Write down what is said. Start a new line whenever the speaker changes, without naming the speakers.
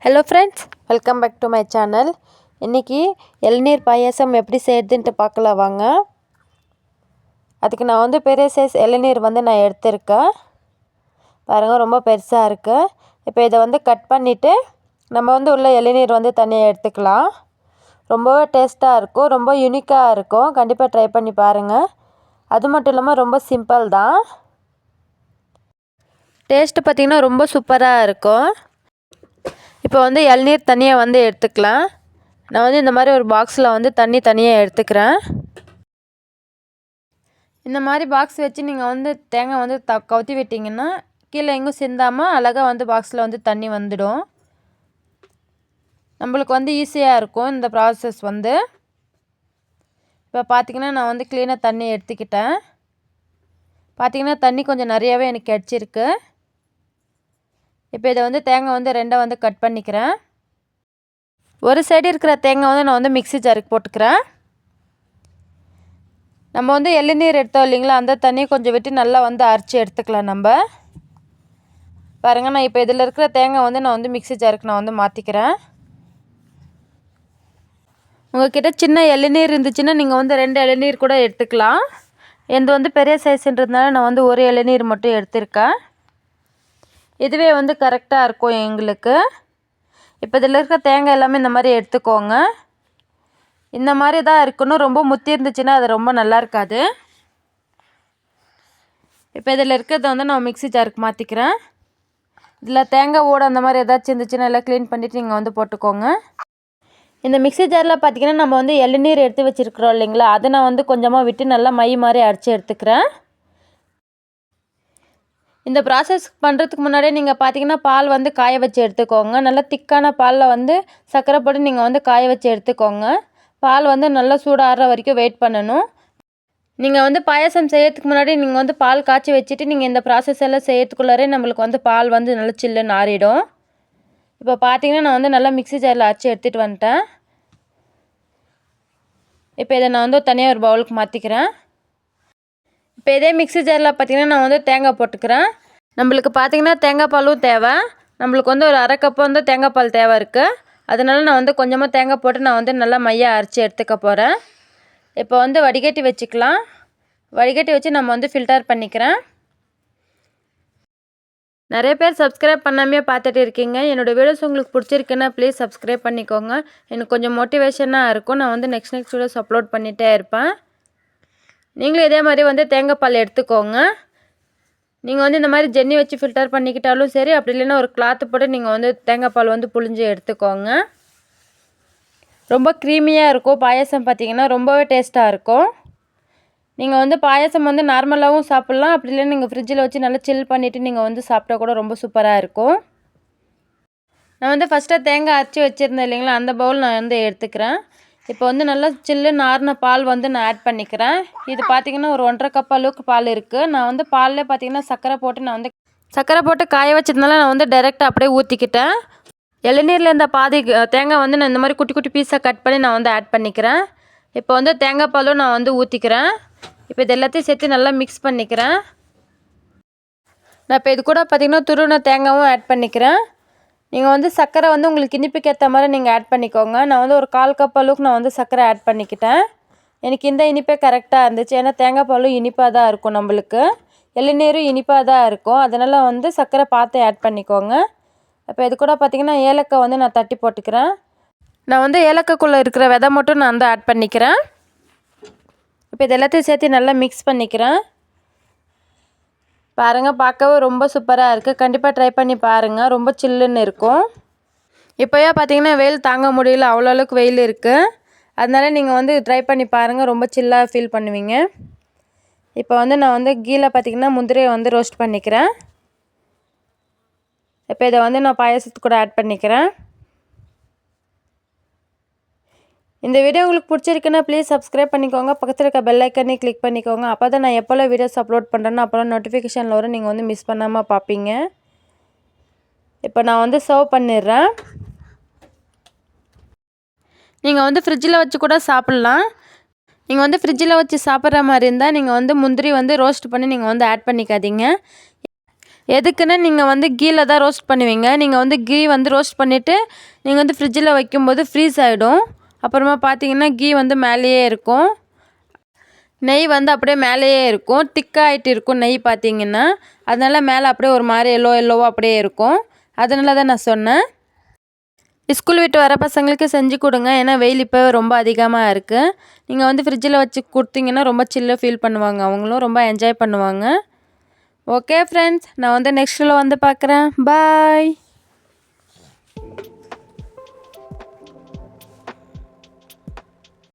Hello friends, welcome back to my channel. இன்றைக்கி இளநீர் பாயாசம் எப்படி செய்கிறதுன்ட்டு பார்க்கலாம் வாங்க. அதுக்கு நான் பெரிய சைஸ் இளநீர் நான் எடுத்திருக்கேன். பாருங்கள், ரொம்ப பெருசாக இருக்குது. இப்போ இதை கட் பண்ணிவிட்டு நம்ம உள்ள இளநீர் தனியாக எடுத்துக்கலாம். ரொம்பவே டேஸ்ட்டாக இருக்கும், ரொம்ப யூனிக்காக இருக்கும். கண்டிப்பாக ட்ரை பண்ணி பாருங்கள். அது மட்டும் இல்லாமல் ரொம்ப சிம்பிள் தான். டேஸ்ட்டு பார்த்திங்கன்னா ரொம்ப சூப்பராக இருக்கும். இப்போ இளநீர் தனியாக எடுத்துக்கலாம். நான் இந்த மாதிரி ஒரு பாக்ஸில் தண்ணி தனியாக எடுத்துக்கிறேன். இந்த மாதிரி பாக்ஸ் வச்சு நீங்கள் தேங்காய் கவுத்தி விட்டிங்கன்னா கீழே எங்கும் சிந்தாமல் அழகாக பாக்ஸில் தண்ணி வந்துடும். நம்மளுக்கு ஈஸியாக இருக்கும் இந்த ப்ராசஸ். இப்போ பார்த்திங்கன்னா நான் க்ளீனாக தண்ணி எடுத்துக்கிட்டேன். பார்த்திங்கன்னா தண்ணி கொஞ்சம் நிறையாவே எனக்கு கிடச்சிருக்கு. இப்போ இதை தேங்காய் ரெண்டாக கட் பண்ணிக்கிறேன். ஒரு சைடு இருக்கிற தேங்காய் நான் மிக்ஸி ஜாருக்கு போட்டுக்கிறேன். நம்ம இளநீர் எடுத்தோம் இல்லைங்களா, அந்த தண்ணியை கொஞ்சம் விட்டு நல்லா அரைச்சி எடுத்துக்கலாம் நம்ம. பாருங்கள், நான் இப்போ இதில் இருக்கிற தேங்காய் நான் மிக்ஸி ஜாருக்கு நான் மாற்றிக்கிறேன். உங்கள்கிட்ட சின்ன இளநீர் இருந்துச்சுன்னா நீங்கள் 2 இளநீர் கூட எடுத்துக்கலாம். எந்த பெரிய சைஸுன்றதுனால நான் ஒரு இளநீர் மட்டும் எடுத்திருக்கேன். இதுவே கரெக்டாக இருக்கும் எங்களுக்கு. இப்போ இதில் இருக்க தேங்காய் எல்லாமே இந்த மாதிரி எடுத்துக்கோங்க. இந்த மாதிரி தான் இருக்கணும். ரொம்ப முத்தி இருந்துச்சுன்னா அது ரொம்ப நல்லா இருக்காது. இப்போ இதில் இருக்கிறத நான் மிக்ஸி ஜாருக்கு மாற்றிக்கிறேன். இதில் தேங்காய் ஓடு அந்த மாதிரி ஏதாச்சும் இருந்துச்சுன்னா எல்லாம் க்ளீன் பண்ணிவிட்டு நீங்கள் போட்டுக்கோங்க. இந்த மிக்ஸி ஜாரில் பார்த்திங்கன்னா நம்ம இளநீர் எடுத்து வச்சுருக்குறோம் இல்லைங்களா, அதை நான் கொஞ்சமாக விட்டு நல்லா மை மாதிரி அரைச்சி எடுத்துக்கிறேன். இந்த ப்ராசஸ் பண்ணுறதுக்கு முன்னாடியே நீங்கள் பார்த்தீங்கன்னா பால் காய வச்சு எடுத்துக்கோங்க. நல்லா திக்கான பாலில் சர்க்கரை போட்டு நீங்கள் காய வச்சு எடுத்துக்கோங்க. பால் நல்லா சூடாகிற வரைக்கும் வெயிட் பண்ணணும். நீங்கள் பாயாசம் செய்யறதுக்கு முன்னாடி நீங்கள் பால் காய்ச்சி வச்சுட்டு நீங்கள் இந்த ப்ராசஸ் எல்லாம் செய்யறதுக்குள்ளாரே நம்மளுக்கு பால் நல்லா சில்லுன்னு ஆறிடும். இப்போ பார்த்தீங்கன்னா நான் நல்லா மிக்ஸி ஜாரில் அரைச்சி எடுத்துகிட்டு வந்துட்டேன். இப்போ இதை நான் தனியாக ஒரு பவுலுக்கு மாற்றிக்கிறேன். இப்போ இதே மிக்ஸி ஜாரில் பார்த்திங்கன்னா நான் தேங்காய் போட்டுக்கிறேன். நம்மளுக்கு பார்த்திங்கன்னா தேங்காய் பாலும் தேவை. நம்மளுக்கு ஒரு அரை கப்பு தேங்காய் பால் தேவை இருக்குது. அதனால நான் கொஞ்சமாக தேங்காய் போட்டு நான் நல்லா மையாக அரைச்சி எடுத்துக்க போகிறேன். இப்போ வடிகட்டி வச்சுக்கலாம். வடிகட்டி வச்சு நம்ம ஃபில்டர் பண்ணிக்கிறேன். நிறைய பேர் சப்ஸ்கிரைப் பண்ணாமே பார்த்துட்டு இருக்கீங்க. என்னோடய வீடியோஸ் உங்களுக்கு பிடிச்சிருக்குன்னா ப்ளீஸ் சப்ஸ்கிரைப் பண்ணிக்கோங்க. எனக்கு கொஞ்சம் மோட்டிவேஷனாக இருக்கும். நான் நெக்ஸ்ட் வீடியோஸ் அப்லோட் பண்ணிகிட்டே இருப்பேன். நீங்களும் இதே மாதிரி தேங்காய் பால் எடுத்துக்கோங்க. நீங்கள் இந்த மாதிரி ஜென்னி வச்சு ஃபில்டர் பண்ணிக்கிட்டாலும் சரி, அப்படி இல்லைன்னா ஒரு கிளாத்து போட்டு நீங்கள் தேங்காய் பால் புழிஞ்சு எடுத்துக்கோங்க. ரொம்ப க்ரீமியாக இருக்கும். பாயாசம் பார்த்திங்கன்னா ரொம்பவே டேஸ்ட்டாக இருக்கும். நீங்கள் பாயாசம் நார்மலாகவும் சாப்பிட்லாம். அப்படி இல்லைன்னா நீங்கள் ஃப்ரிட்ஜில் வச்சு நல்லா சில் பண்ணிவிட்டு நீங்கள் சாப்பிட்டா கூட ரொம்ப சூப்பராக இருக்கும். நான் ஃபஸ்ட்டாக தேங்காய் அரைச்சி வச்சுருந்தேன் இல்லைங்களா, அந்த பவுல் நான் எடுத்துக்கிறேன். இப்போ நல்லா சில்லுன்னு ஆறின பால் நான் ஆட் பண்ணிக்கிறேன். இது பார்த்திங்கன்னா ஒரு 1.5 கப் அளவுக்கு பால் இருக்குது. நான் பாலில் பார்த்திங்கன்னா சர்க்கரை போட்டு நான் சர்க்கரை போட்டு காய வச்சதுனால நான் டைரெக்டாக அப்படியே ஊற்றிக்கிட்டேன். இளநீரில் இருந்த பாதி தேங்காய் நான் இந்த மாதிரி குட்டி குட்டி பீஸாக கட் பண்ணி நான் ஆட் பண்ணிக்கிறேன். இப்போ தேங்காய் பாலும் நான் ஊற்றிக்கிறேன். இப்போ இது எல்லாத்தையும் சேர்த்து நல்லா மிக்ஸ் பண்ணிக்கிறேன். நான் இப்போ இது கூட பார்த்திங்கன்னா துருவின தேங்காயும் ஆட் பண்ணிக்கிறேன். நீங்கள் சர்க்கரை உங்களுக்கு இனிப்புக்கு ஏற்ற மாதிரி நீங்கள் ஆட் பண்ணிக்கோங்க. நான் ஒரு 1/4 கப் அளவுக்கு நான் சர்க்கரை ஆட் பண்ணிக்கிட்டேன். எனக்கு இந்த இனிப்பே கரெக்டாக இருந்துச்சு. ஏன்னா தேங்காய் பாலும் இனிப்பாக தான் இருக்கும், நம்மளுக்கு இளநீரும் இனிப்பாக தான் இருக்கும். அதனால் சர்க்கரை பார்த்து ஆட் பண்ணிக்கோங்க. இப்போ இது கூட பார்த்திங்கன்னா ஏலக்காய் நான் தட்டி போட்டுக்கிறேன். நான் ஏலக்காய்க்குள்ளே இருக்கிற விதை மட்டும் நான் ஆட் பண்ணிக்கிறேன். இப்போ இது எல்லாத்தையும் சேர்த்து நல்லா மிக்ஸ் பண்ணிக்கிறேன். பாருங்கள், பார்க்கவே ரொம்ப சூப்பராக இருக்குது. கண்டிப்பாக ட்ரை பண்ணி பாருங்கள். ரொம்ப சில்லுன்னு இருக்கும். இப்போயே பார்த்திங்கன்னா வெயில் தாங்க முடியல, அவ்வளோ அளவுக்கு வெயில் இருக்குது. அதனால நீங்கள் ட்ரை பண்ணி பாருங்கள். ரொம்ப சில்லாக ஃபீல் பண்ணுவீங்க. இப்போ நான் கீழே பார்த்திங்கன்னா முந்திரியை ரோஸ்ட் பண்ணிக்கிறேன். இப்போ இதை நான் பாயாசத்துக்கு கூட ஆட் பண்ணிக்கிறேன். இந்த வீடியோ உங்களுக்கு பிடிச்சிருக்குன்னா ப்ளீஸ் சப்ஸ்கிரைப் பண்ணிக்கோங்க. பக்கத்தில் இருக்க பெல் ஐக்கனே கிளிக் பண்ணிக்கோங்க. அப்போ தான் நான் எப்போல்லாம் வீடியோஸ் அப்லோட் பண்ணுறேன்னா அப்போல்லாம் நோட்டிஃபிகேஷனில் வரும். நீங்கள் மிஸ் பண்ணாமல் பார்ப்பீங்க. இப்போ நான் சர்வ் பண்ணிடுறேன். நீங்கள் ஃப்ரிட்ஜில் வச்சு கூட சாப்பிட்லாம். நீங்கள் ஃப்ரிட்ஜில் வச்சு சாப்பிட்ற மாதிரி இருந்தால் நீங்கள் முந்திரி ரோஸ்ட் பண்ணி நீங்கள் ஆட் பண்ணிக்காதீங்க. எதுக்குன்னா நீங்கள் வந்து கீயில் தான் ரோஸ்ட் பண்ணுவீங்க. நீங்கள் வந்து கீ வந்து ரோஸ்ட் பண்ணிவிட்டு நீங்கள் வந்து ஃப்ரிட்ஜில் வைக்கும்போது ஃப்ரீஸ் ஆகிடும். அப்புறமா பார்த்தீங்கன்னா கீ வந்து மேலேயே இருக்கும். நெய் வந்து அப்படியே மேலேயே இருக்கும். திக்காகிட்டு இருக்கும் நெய் பார்த்தீங்கன்னா. அதனால் மேலே அப்படியே ஒரு மாதிரி எல்லோவாக அப்படியே இருக்கும். அதனால தான் நான் சொன்னேன். ஸ்கூல் விட்டு வர பசங்களுக்கு செஞ்சு கொடுங்க. ஏன்னா வெயில் இப்போ ரொம்ப அதிகமாக இருக்குது. நீங்கள் வந்து ஃப்ரிட்ஜில் வச்சு கொடுத்தீங்கன்னா ரொம்ப சில்லாக ஃபீல் பண்ணுவாங்க. அவங்களும் ரொம்ப என்ஜாய் பண்ணுவாங்க. ஓகே ஃப்ரெண்ட்ஸ், நான் வந்து நெக்ஸ்ட்டில் வந்து பார்க்குறேன். பாய்.